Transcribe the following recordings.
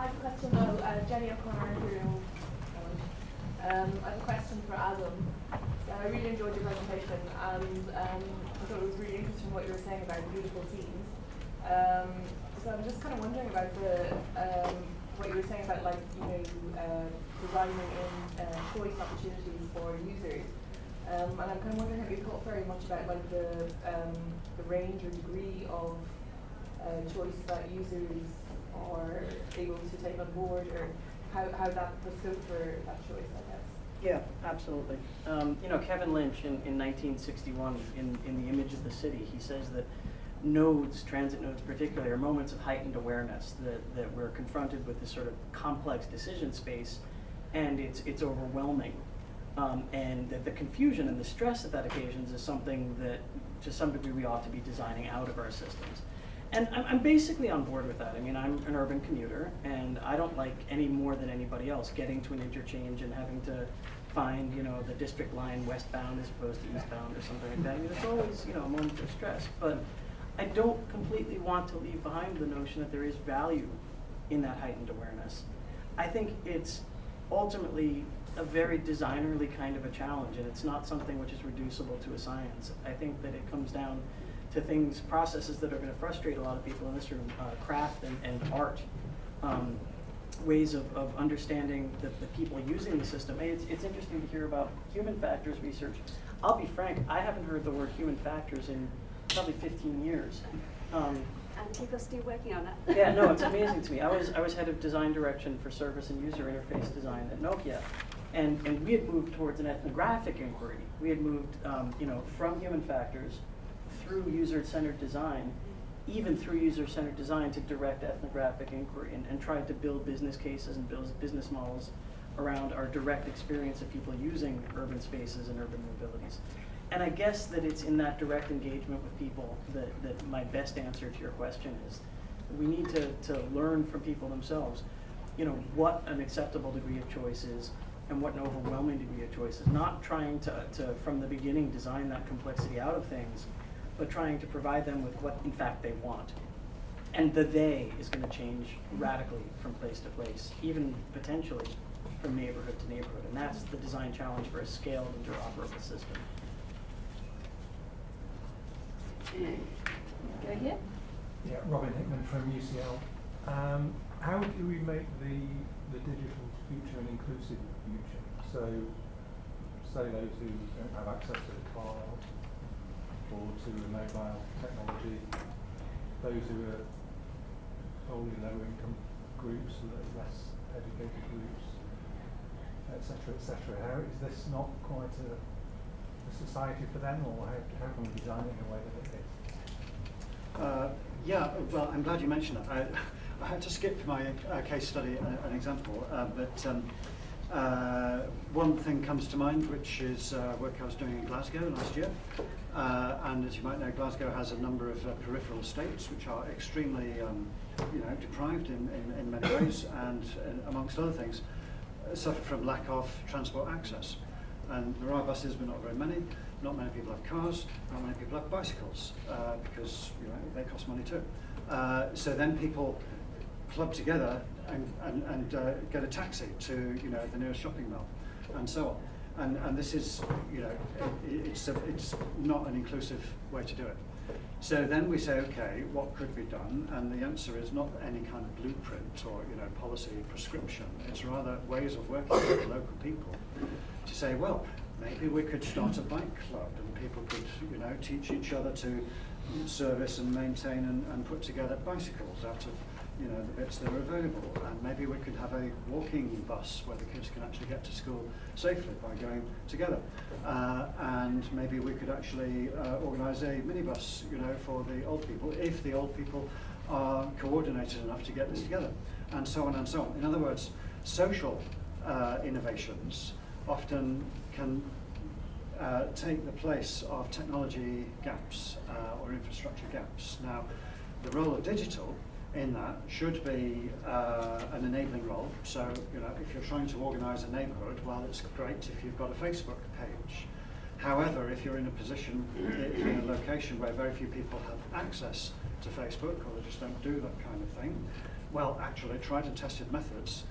have a question now. Jenny O'Connor here. I have a question for Adam. I really enjoyed your presentation, and I thought it was really interesting what you were saying about beautiful scenes. So I'm just kind of wondering about the what you were saying about, like, designing in choice opportunities for users. And I'm kind of wondering, have you thought very much about, like, the range or degree of choice that users are able to take on board, or how that the scope for that choice, I guess? Yeah, absolutely. Kevin Lynch in 1961, in The Image of the City, he says that nodes, transit nodes particularly, are moments of heightened awareness, that we're confronted with this sort of complex decision space, and it's overwhelming. And that the confusion and the stress that occasions is something that, to some degree, we ought to be designing out of our systems. And I'm basically on board with that. I mean, I'm an urban commuter, and I don't like any more than anybody else getting to an interchange and having to find, the district line westbound as opposed to eastbound or something like that. I mean, it's always, a moment of stress. But I don't completely want to leave behind the notion that there is value in that heightened awareness. I think it's ultimately a very designerly kind of a challenge, and it's not something which is reducible to a science. I think that it comes down to processes that are going to frustrate a lot of people in this room, craft and art, ways of understanding the people using the system. It's interesting to hear about human factors research. I'll be frank, I haven't heard the word human factors in probably 15 years. And people are still working on it. Yeah, no, it's amazing to me. I was head of design direction for service and user interface design at Nokia, and we had moved towards an ethnographic inquiry. We had moved, from human factors through user-centered design, even through user-centered design, to direct ethnographic inquiry, and tried to build business cases and build business models around our direct experience of people using urban spaces and urban mobilities. And I guess that it's in that direct engagement with people that my best answer to your question is, we need to learn from people themselves, what an acceptable degree of choice is and what an overwhelming degree of choice is. Not trying to from the beginning, design that complexity out of things, but trying to provide them with what, in fact, they want. And the they is going to change radically from place to place, even potentially from neighborhood to neighborhood. And that's the design challenge for a scaled, interoperable system. Go here. Yeah, Robin Hickman from UCL. How do we make the digital future an inclusive future? So, say those who don't have access to the car or to the mobile technology, those who are wholly low-income groups, less educated groups, etc., etc. How is this not quite a society for them, or how can we design it in a way that it is? Yeah, well, I'm glad you mentioned that. I had to skip my case study, an example, but one thing comes to mind, which is work I was doing in Glasgow last year. And as you might know, Glasgow has a number of peripheral estates which are extremely deprived in many ways, and amongst other things, suffer from lack of transport access. And there are buses, but not very many. Not many people have cars. Not many people have bicycles because they cost money too. So then people club together and get a taxi to the nearest shopping mall, and so on. And this is it's not an inclusive way to do it. So then we say, okay, what could be done? And the answer is not any kind of blueprint or policy prescription. It's rather ways of working with local people to say, well, maybe we could start a bike club, and people could teach each other to service and maintain and put together bicycles out of the bits that are available. And maybe we could have a walking bus where the kids can actually get to school safely by going together. And maybe we could actually organise a minibus, for the old people, if the old people are coordinated enough to get this together, and so on and so on. In other words, social innovations often can take the place of technology gaps or infrastructure gaps. Now, the role of digital in that should be an enabling role. So, if you're trying to organise a neighbourhood, well, it's great if you've got a Facebook page. However, if you're in a position, in a location where very few people have access to Facebook, or they just don't do that kind of thing, well, actually, tried and tested methods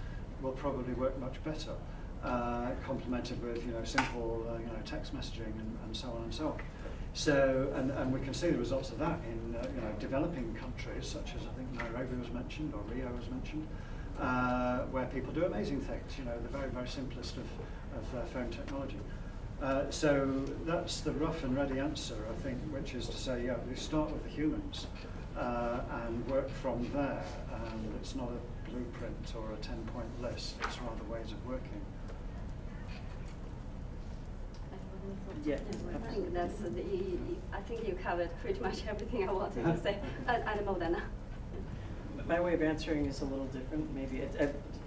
will probably work much better, complemented with simple text messaging and so on and so on. So, and we can see the results of that in developing countries such as I think Nairobi was mentioned or Rio was mentioned, where people do amazing things. The very, very simplest of phone technology. So that's the rough and ready answer, I think, which is to say, we start with the humans and work from there. It's not a blueprint or a 10-point list. It's rather ways of working. Yeah. I think I think you covered pretty much everything I wanted to say. And more than that. My way of answering is a little different. Maybe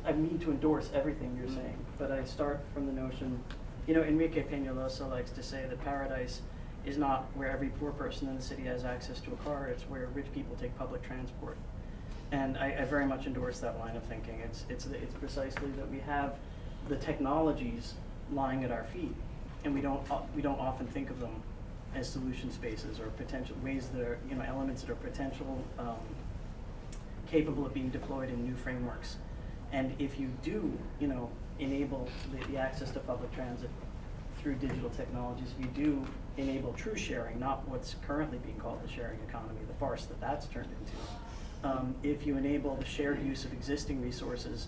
I mean to endorse everything you're saying, but I start from the notion, Enrique Peñalosa likes to say that paradise is not where every poor person in the city has access to a car, it's where rich people take public transport. And I very much endorse that line of thinking. It's precisely that we have the technologies lying at our feet, and we don't often think of them as solution spaces or potential ways that are, elements that are potential capable of being deployed in new frameworks. And if you do, enable the access to public transit through digital technologies, if you do enable true sharing, not what's currently being called the sharing economy, the farce that's turned into. If you enable the shared use of existing resources,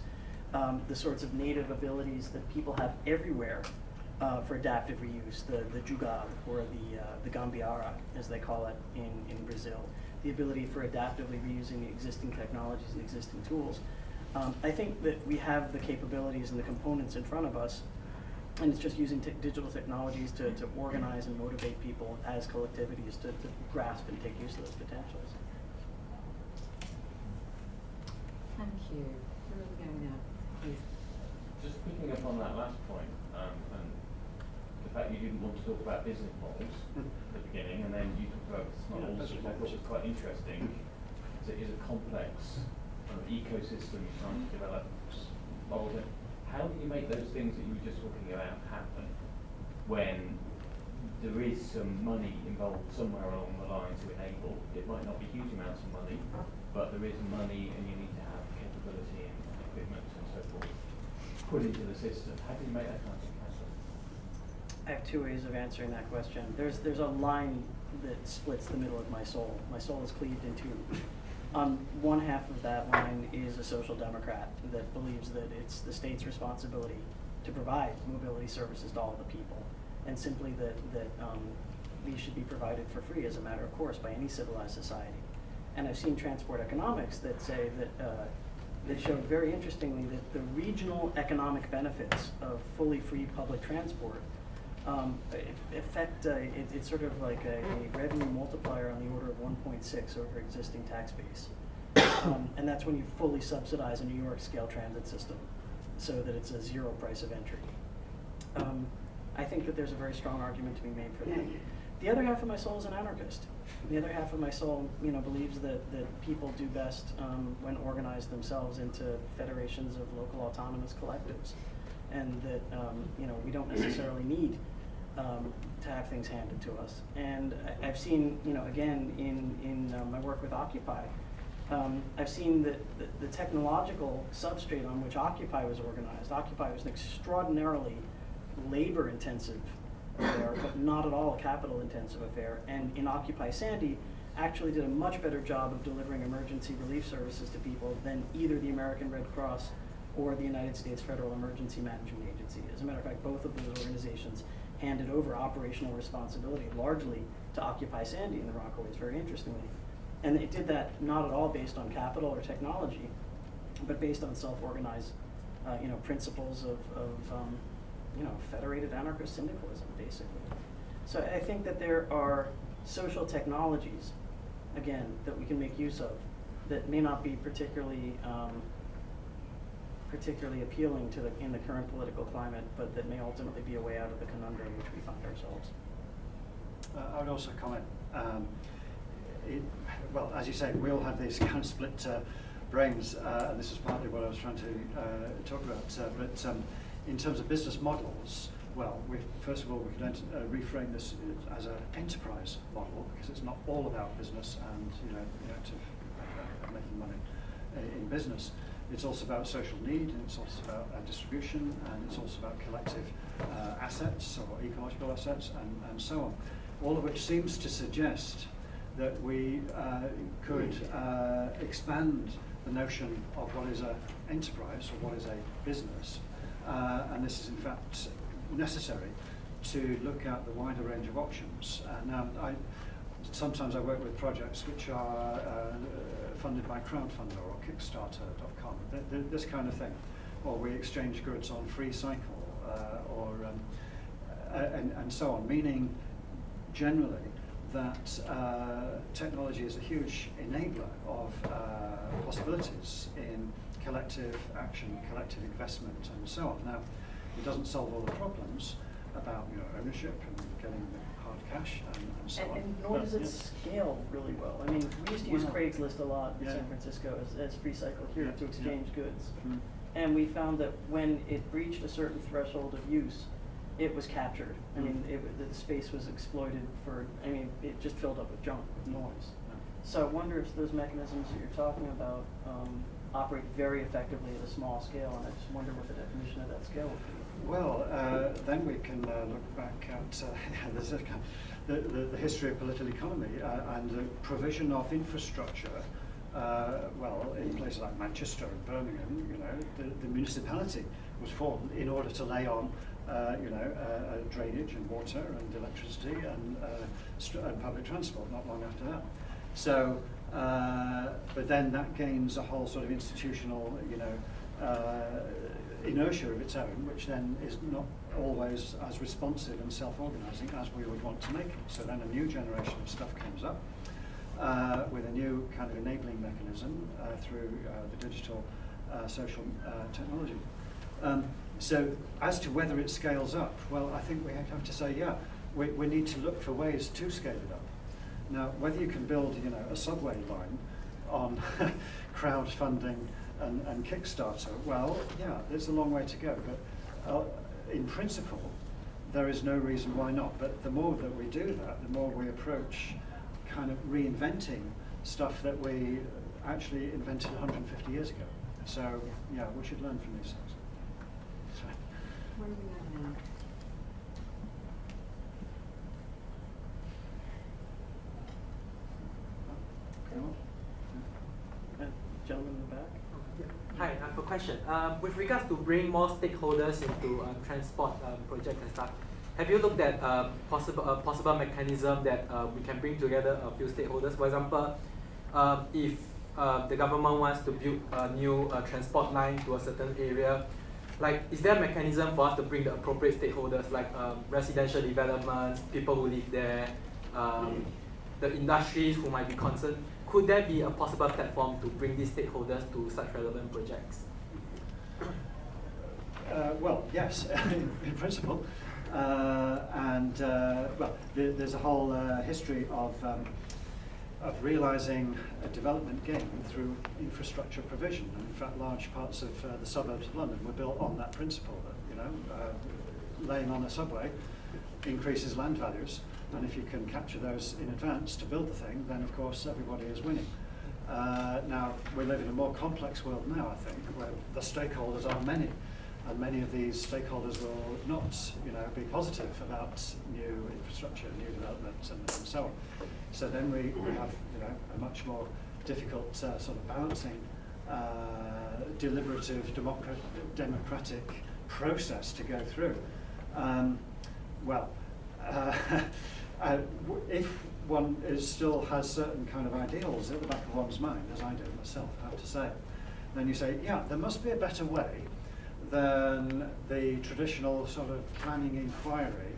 the sorts of native abilities that people have everywhere for adaptive reuse, the jugab or the gambiarra, as they call it in Brazil, the ability for adaptively reusing the existing technologies and existing tools. I think that we have the capabilities and the components in front of us, and it's just using digital technologies to organize and motivate people as collectivities to grasp and take use of those potentials. Thank you. Where are we going now? Please. Just picking up on that last point, and the fact you didn't want to talk about business models at the beginning, and then you talked about business models, which I thought was quite interesting, because it is a complex kind of ecosystem you're trying to develop. How do you make those things that you were just talking about happen when there is some money involved somewhere along the line to enable? It might not be huge amounts of money, but there is money and you need to have capability and equipment and so forth put into the system. How do you make that kind of thing happen? I have two ways of answering that question. There's a line that splits the middle of my soul. My soul is cleaved in two. One half of that line is a social democrat that believes that it's the state's responsibility to provide mobility services to all the people, and simply that these should be provided for free as a matter of course by any civilized society. And I've seen transport economics that say that show very interestingly that the regional economic benefits of fully free public transport it's sort of like a revenue multiplier on the order of 1.6 over existing tax base. And that's when you fully subsidize a New York scale transit system so that it's a zero price of entry. I think that there's a very strong argument to be made for that. The other half of my soul is an anarchist. The other half of my soul, believes that people do best when organized themselves into federations of local autonomous collectives, and that we don't necessarily need to have things handed to us. And I've seen, again, in my work with Occupy, I've seen that the technological substrate on which Occupy was organized. Occupy was an extraordinarily labor-intensive affair, but not at all a capital-intensive affair. And in Occupy Sandy, actually did a much better job of delivering emergency relief services to people than either the American Red Cross or the United States Federal Emergency Management Agency. As a matter of fact, both of those organizations handed over operational responsibility largely to Occupy Sandy in the Rockaways, very interestingly. And it did that not at all based on capital or technology, but based on self-organized, principles of federated anarchist syndicalism, basically. So I think that there are social technologies, again, that we can make use of that may not be particularly appealing to in the current political climate, but that may ultimately be a way out of the conundrum in which we find ourselves. I would also comment, well, as you say, we all have these kind of split brains, and this is partly what I was trying to talk about, but in terms of business models, well, first of all, we can reframe this as an enterprise model, because it's not all about business and active making money. in business. It's also about social need, and it's also about distribution, and it's also about collective assets or ecological assets, and so on. All of which seems to suggest that we could expand the notion of what is an enterprise or what is a business, and this is in fact necessary to look at the wider range of options. Now, sometimes I work with projects which are funded by crowdfunder or Kickstarter.com, this kind of thing, or we exchange goods on free cycle, and so on, meaning generally that technology is a huge enabler of possibilities in collective action, collective investment, and so on. Now, it doesn't solve all the problems about ownership and getting the hard cash and so on. And nor does it scale really well. I mean, we used to use Craigslist a lot in San Francisco as free cycle here to exchange goods. Mm. And we found that when it breached a certain threshold of use, it was captured. I mean, the space was exploited for, I mean, it just filled up with junk, with noise. So I wonder if those mechanisms that you're talking about operate very effectively at a small scale, and I just wonder what the definition of that scale would be. Well, then we can look back at the history of political economy and the provision of infrastructure. Well, in places like Manchester and Birmingham, the municipality was formed in order to lay on, drainage and water and electricity and public transport. Not long after that, so but then that gains a whole sort of institutional, inertia of its own, which then is not always as responsive and self-organising as we would want to make it. So then a new generation of stuff comes up with a new kind of enabling mechanism through the digital social technology. So as to whether it scales up, well, I think we have to say, we need to look for ways to scale it up. Now, whether you can build, a subway line on crowdfunding and Kickstarter, well, there's a long way to go, but in principle, there is no reason why not. But the more that we do that, the more we approach kind of reinventing stuff that we actually invented 150 years ago. So, we should learn from these things. Where are we at now? Gentleman in the back. Hi, I have a question. With regards to bring more stakeholders into transport projects and stuff, have you looked at possible mechanism that we can bring together a few stakeholders? For example, if the government wants to build a new transport line to a certain area, like, is there a mechanism for us to bring the appropriate stakeholders, like residential developments, people who live there, the industries who might be concerned? Could there be a possible platform to bring these stakeholders to such relevant projects? Well, yes, in principle. Well, there's a whole history of realising a development gain through infrastructure provision. And in fact, large parts of the suburbs of London were built on that principle that, laying on a subway increases land values. And if you can capture those in advance to build the thing, then of course everybody is winning. Now, we live in a more complex world now, I think, where the stakeholders are many. And many of these stakeholders will not, be positive about new infrastructure, new developments, and so on. So then we have, a much more difficult sort of balancing, deliberative, democratic process to go through. If one still has certain kind of ideals at the back of one's mind, as I do myself, I have to say, then you say, there must be a better way than the traditional sort of planning inquiry,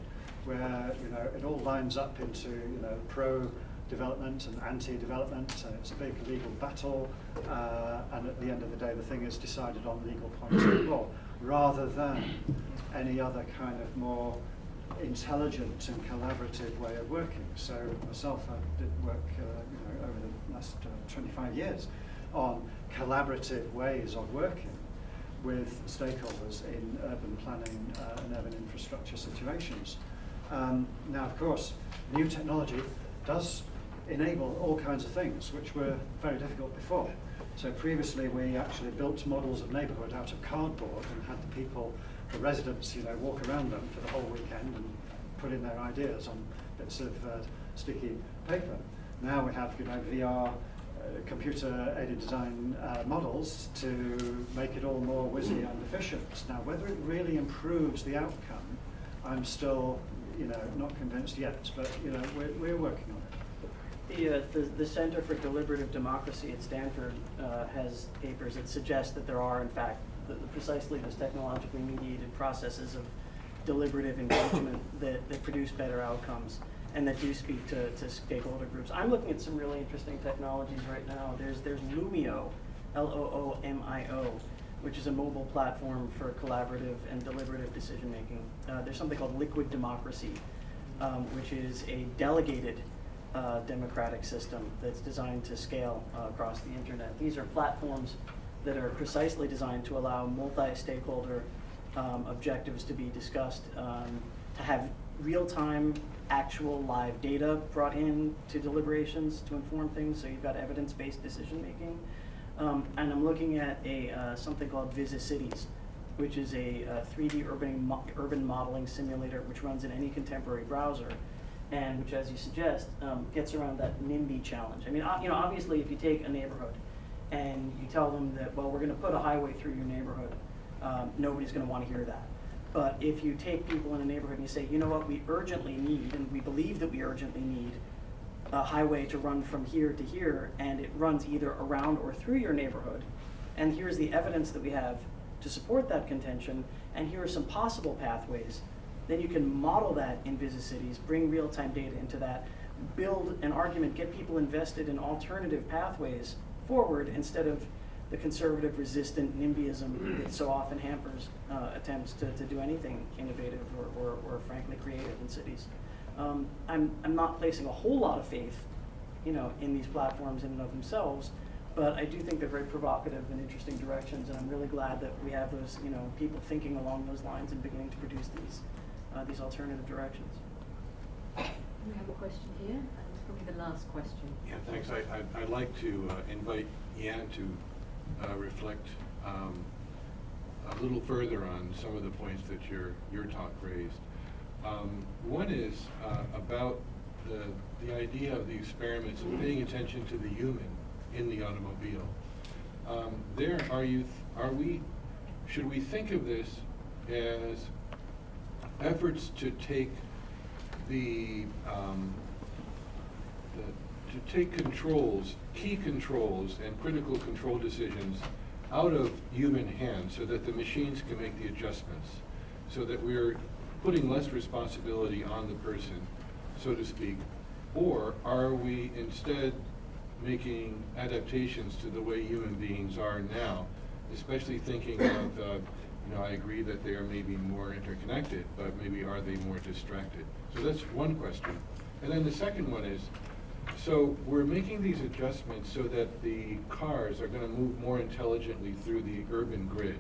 where it all lines up into pro-development and anti-development. It's a big legal battle, and at the end of the day, the thing is decided on legal points of law, rather than any other kind of more intelligent and collaborative way of working. So myself, I did work over the last 25 years on collaborative ways of working with stakeholders in urban planning and urban infrastructure situations. Now, of course, new technology does enable all kinds of things which were very difficult before. So previously we actually built models of neighbourhood out of cardboard and had the people, the residents, walk around them for the whole weekend and put in their ideas on bits of sticky paper. Now we have VR computer-aided design models to make it all more whizzy and efficient. Now, whether it really improves the outcome, I'm still, not convinced yet. But we're working on it. The Center for Deliberative Democracy at Stanford has papers that suggest that there are, in fact, precisely those technologically mediated processes of deliberative engagement that produce better outcomes and that do speak to stakeholder groups. I'm looking at some really interesting technologies right now. There's Loomio, Loomio, which is a mobile platform for collaborative and deliberative decision making. There's something called Liquid Democracy, which is a delegated democratic system that's designed to scale across the internet. These are platforms that are precisely designed to allow multi-stakeholder objectives to be discussed, to have real-time, actual live data brought in to deliberations to inform things, so you've got evidence-based decision-making. And I'm looking at something called VisiCities, which is a 3D urban modeling simulator which runs in any contemporary browser, and which, as you suggest, gets around that NIMBY challenge. I mean, obviously, if you take a neighborhood and you tell them that, well, we're going to put a highway through your neighborhood, nobody's going to want to hear that. But if you take people in a neighborhood and you say, you know what, we urgently need, and we believe that we urgently need, a highway to run from here to here, and it runs either around or through your neighborhood, and here's the evidence that we have to support that contention, and here are some possible pathways, then you can model that in VisiCities, bring real-time data into that, build an argument, get people invested in alternative pathways forward instead of the conservative resistant NIMBYism that so often hampers attempts to do anything innovative or frankly creative in cities. I'm not placing a whole lot of faith, in these platforms in and of themselves, but I do think they're very provocative and interesting directions, and I'm really glad that we have those, people thinking along those lines and beginning to produce these alternative directions. We have a question here, and it's probably the last question. Yeah, thanks. I'd like to invite Yan to reflect a little further on some of the points that your talk raised. One is about the idea of the experiments and paying attention to the human in the automobile. Should we think of this as efforts to take key controls and critical control decisions out of human hands so that the machines can make the adjustments, so that we're putting less responsibility on the person, so to speak? Or are we instead making adaptations to the way human beings are now, especially thinking of, I agree that they are maybe more interconnected, but maybe are they more distracted? So that's one question. And then the second one is, so we're making these adjustments so that the cars are going to move more intelligently through the urban grid.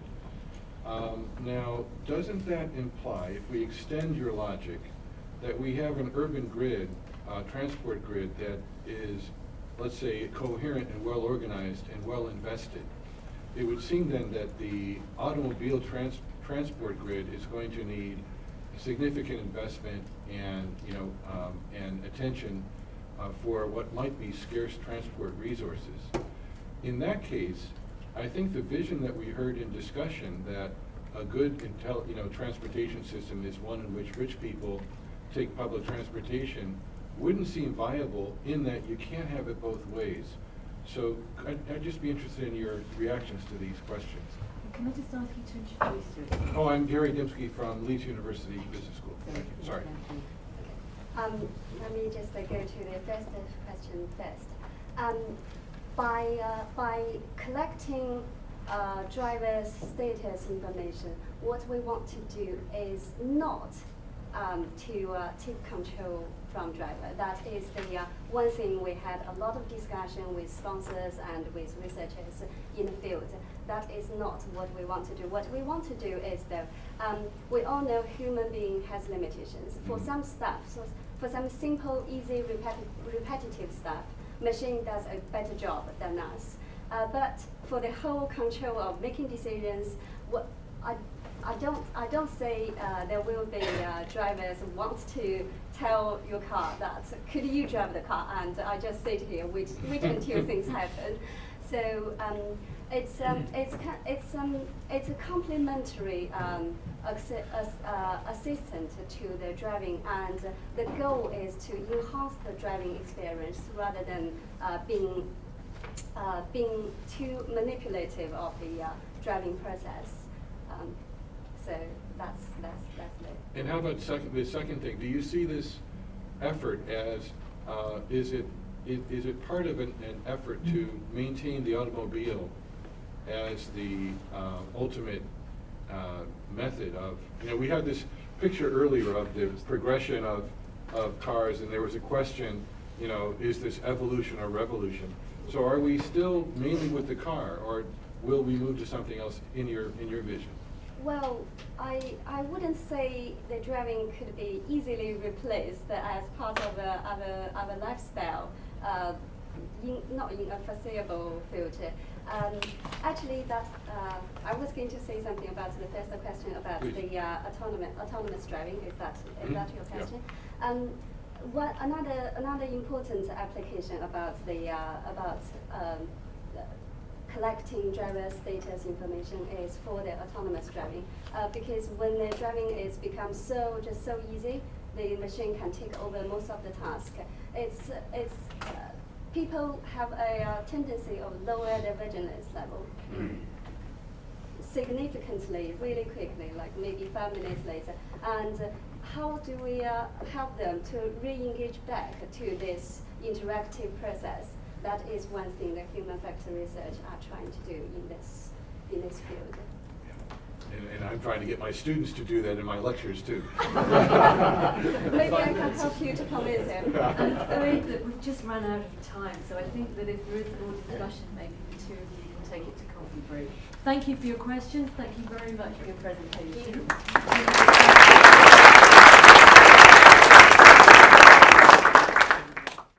Now, doesn't that imply, if we extend your logic, that we have an urban grid, transport grid that is, let's say, coherent and well organized and well invested? It would seem then that the automobile transport grid is going to need significant investment and and attention for what might be scarce transport resources. In that case, I think the vision that we heard in discussion, that a good transportation system is one in which rich people take public transportation, wouldn't seem viable, in that you can't have it both ways. So I'd just be interested in your reactions to these questions. Can I just ask you to introduce yourself? Oh, I'm Gary Dimsky from Leeds University Business School. Thank you. Sorry. Let me just go to the first question first. By collecting driver's status information, what we want to do is not to take control from driver. That is the one thing we had a lot of discussion with sponsors and with researchers in the field. That is not what we want to do. What we want to do is that we all know human being has limitations. For some stuff, so for some simple, easy, repetitive stuff, machine does a better job than us. But for the whole control of making decisions, what I don't say there will be drivers who want to tell your car that could you drive the car, and I just sit here wait until things happen. So it's a complementary assistant to the driving, and the goal is to enhance the driving experience rather than being too manipulative of the driving process. So that's it. And how about the second thing? Do you see this effort as is it part of an effort to maintain the automobile as the ultimate method of, we had this picture earlier of the progression of cars, and there was a question, is this evolution or revolution? So are we still mainly with the car, or will we move to something else in your vision? Well, I wouldn't say the driving could be easily replaced as part of our lifestyle, not in a foreseeable future. Actually, I was going to say something about the first question about the autonomous driving. Is that your question? Yeah. Another important application about collecting driver status information is for the autonomous driving, because when the driving is becomes so easy, the machine can take over most of the task. People have a tendency of lower their vigilance level significantly, really quickly, like maybe 5 minutes later. And how do we help them to re-engage back to this interactive process? That is one thing that human factor research are trying to do in this field. And I'm trying to get my students to do that in my lectures too. Maybe I can help you to convince him. I'm afraid that we've just run out of time, so I think that if there is more discussion, maybe the two of you can take it to coffee break. Thank you for your questions. Thank you very much for your presentation. Thank you.